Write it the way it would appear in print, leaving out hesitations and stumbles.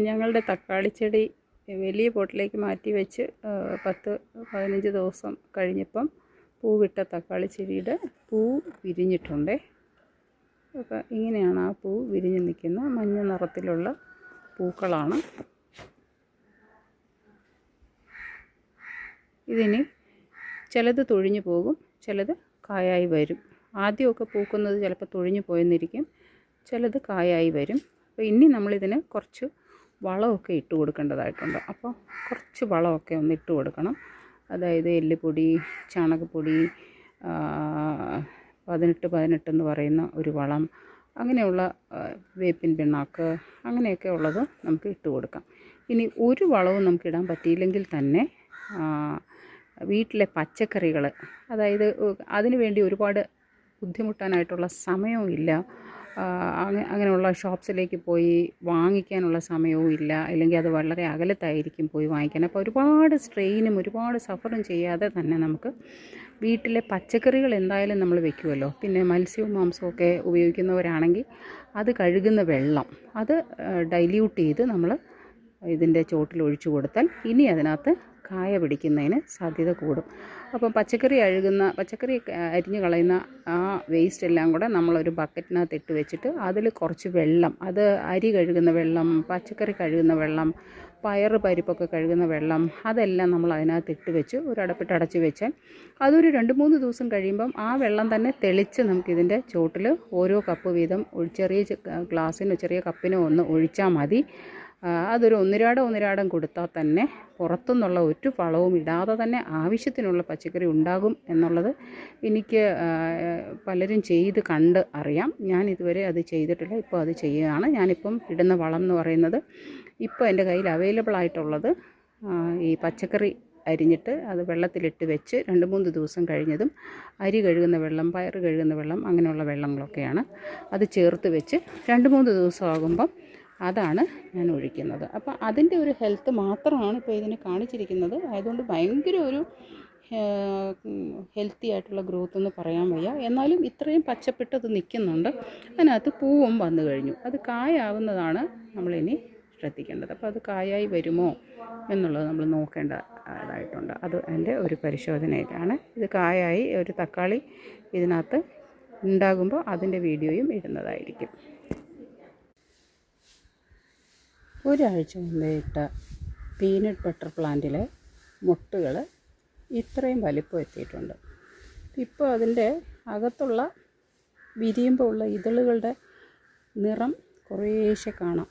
ഞങ്ങളുടെ തക്കാളി ചെടി വലിയ പോട്ടിലേക്ക് മാറ്റി വെച്ച് 10-15 ദിവസം കഴിഞ്ഞപ്പം പൂവിട്ട തക്കാളി ചെടിയുടെ പൂ വിരിഞ്ഞിട്ടുണ്ട്. അപ്പോൾ ഇങ്ങനെയാണ് ആ പൂ വിരിഞ്ഞ് നിൽക്കുന്ന മഞ്ഞ നിറത്തിലുള്ള പൂക്കളാണ്. ഇതിന് ചിലത് തൊഴിഞ്ഞു പോകും, ചിലത് കായായി വരും. ആദ്യമൊക്കെ പൂക്കുന്നത് ചിലപ്പോൾ തൊഴിഞ്ഞു പോയെന്നിരിക്കും, ചിലത് കായായി വരും. അപ്പോൾ ഇനി നമ്മളിതിന് കുറച്ച് വളമൊക്കെ ഇട്ട് കൊടുക്കേണ്ടതായിട്ടുണ്ട്. അപ്പോൾ കുറച്ച് വളമൊക്കെ ഒന്ന് ഇട്ട് കൊടുക്കണം. അതായത് എല്ലുപൊടി, ചാണകപ്പൊടി, 18-18 എന്ന് പറയുന്ന ഒരു വളം, അങ്ങനെയുള്ള വേപ്പിൻ പിണ്ണാക്ക്, അങ്ങനെയൊക്കെ ഉള്ളത് നമുക്ക് ഇട്ട് കൊടുക്കാം. ഇനി ഒരു വളവും നമുക്കിടാൻ പറ്റിയില്ലെങ്കിൽ തന്നെ വീട്ടിലെ പച്ചക്കറികൾ, അതായത് അതിനു വേണ്ടി ഒരുപാട് ബുദ്ധിമുട്ടാനായിട്ടുള്ള സമയവും ഇല്ല, അങ്ങനെയുള്ള ഷോപ്സിലേക്ക് പോയി വാങ്ങിക്കാനുള്ള സമയവും ഇല്ല, അല്ലെങ്കിൽ അത് വളരെ അകലത്തായിരിക്കും പോയി വാങ്ങിക്കാൻ. അപ്പോൾ ഒരുപാട് സ്ട്രെയിനും ഒരുപാട് സഫറും ചെയ്യാതെ തന്നെ നമുക്ക് വീട്ടിലെ പച്ചക്കറികൾ എന്തായാലും നമ്മൾ വെക്കുമല്ലോ. പിന്നെ മത്സ്യവും മാംസവും ഒക്കെ ഉപയോഗിക്കുന്നവരാണെങ്കിൽ അത് കഴുകുന്ന വെള്ളം അത് ഡൈല്യൂട്ട് ചെയ്ത് നമ്മൾ ഇതിൻ്റെ ചോട്ടിൽ ഒഴിച്ചു കൊടുത്താൽ ഇനി അതിനകത്ത് കായ പിടിക്കുന്നതിന് സാധ്യത കൂടും. അപ്പം പച്ചക്കറി അരിഞ്ഞ് കളയുന്ന ആ വേസ്റ്റ് എല്ലാം കൂടെ നമ്മളൊരു ബക്കറ്റിനകത്ത് ഇട്ട് വെച്ചിട്ട് അതിൽ കുറച്ച് വെള്ളം, അത് അരി കഴുകുന്ന വെള്ളം, പച്ചക്കറി കഴുകുന്ന വെള്ളം, പരിപ്പൊക്കെ കഴുകുന്ന വെള്ളം, അതെല്ലാം നമ്മൾ അതിനകത്ത് ഇട്ട് വെച്ച് ഒരു അടപ്പിട്ട് അടച്ച് വെച്ചാൽ അതൊരു 2-3 ദിവസം കഴിയുമ്പം ആ വെള്ളം തന്നെ തെളിച്ച് നമുക്കിതിൻ്റെ ചോട്ടിൽ ഓരോ കപ്പ് വീതം ചെറിയ ഗ്ലാസ്സിനോ ചെറിയ കപ്പിനോ ഒന്ന് ഒഴിച്ചാൽ മതി. അതൊരു ഒന്നിരാടം കൊടുത്താൽ തന്നെ പുറത്തുനിന്നുള്ള ഒരു വളവും ഇടാതെ തന്നെ ആവശ്യത്തിനുള്ള പച്ചക്കറി ഉണ്ടാകും എന്നുള്ളത് എനിക്ക് പലരും ചെയ്ത് കണ്ട് അറിയാം. ഞാൻ ഇതുവരെ അത് ചെയ്തിട്ടില്ല, ഇപ്പോൾ അത് ചെയ്യുകയാണ്. ഞാനിപ്പം ഇടുന്ന വളം എന്ന് പറയുന്നത് ഇപ്പോൾ എൻ്റെ കയ്യിൽ അവൈലബിൾ ആയിട്ടുള്ളത് ഈ പച്ചക്കറി അരിഞ്ഞിട്ട് അത് വെള്ളത്തിലിട്ട് വെച്ച് 2-3 ദിവസം കഴിഞ്ഞതും അരി കഴുകുന്ന വെള്ളം, പയർ കഴുകുന്ന വെള്ളം, അങ്ങനെയുള്ള വെള്ളങ്ങളൊക്കെയാണ്. അത് ചേർത്ത് വെച്ച് 2-3 ദിവസം ആകുമ്പം അതാണ് ഞാൻ ഒഴിക്കുന്നത്. അപ്പോൾ അതിൻ്റെ ഒരു ഹെൽത്ത് മാത്രമാണ് ഇപ്പോൾ ഇതിന് കാണിച്ചിരിക്കുന്നത്. ആയതുകൊണ്ട് ഭയങ്കര ഒരു ഹെൽത്തി ആയിട്ടുള്ള ഗ്രോത്ത് എന്ന് പറയാൻ വയ്യ. എന്നാലും ഇത്രയും പച്ചപ്പിട്ടത് നിൽക്കുന്നുണ്ട്. അതിനകത്ത് പൂവും വന്നു കഴിഞ്ഞു. അത് കായാവുന്നതാണ് നമ്മളിനി ശ്രദ്ധിക്കേണ്ടത്. അപ്പോൾ അത് കായായി വരുമോ എന്നുള്ളത് നമ്മൾ നോക്കേണ്ടതായിട്ടുണ്ട്. അത് എൻ്റെ ഒരു പരിശോധനയിലാണ്. ഇത് കായായി ഒരു തക്കാളി ഇതിനകത്ത് ഉണ്ടാകുമ്പോൾ അതിൻ്റെ വീഡിയോയും ഇടുന്നതായിരിക്കും. ഒരാഴ്ച മുമ്പേ ഇട്ട പീനട്ട് ബട്ടർ പ്ലാന്റിലെ മുട്ടുകൾ ഇത്രയും വലിപ്പം എത്തിയിട്ടുണ്ട്. ഇപ്പോൾ അതിൻ്റെ അകത്തുള്ള വിരിയുമ്പോൾ ഉള്ള ഇതളുകളുടെ നിറം കുറേശ്ശെ കാണാം.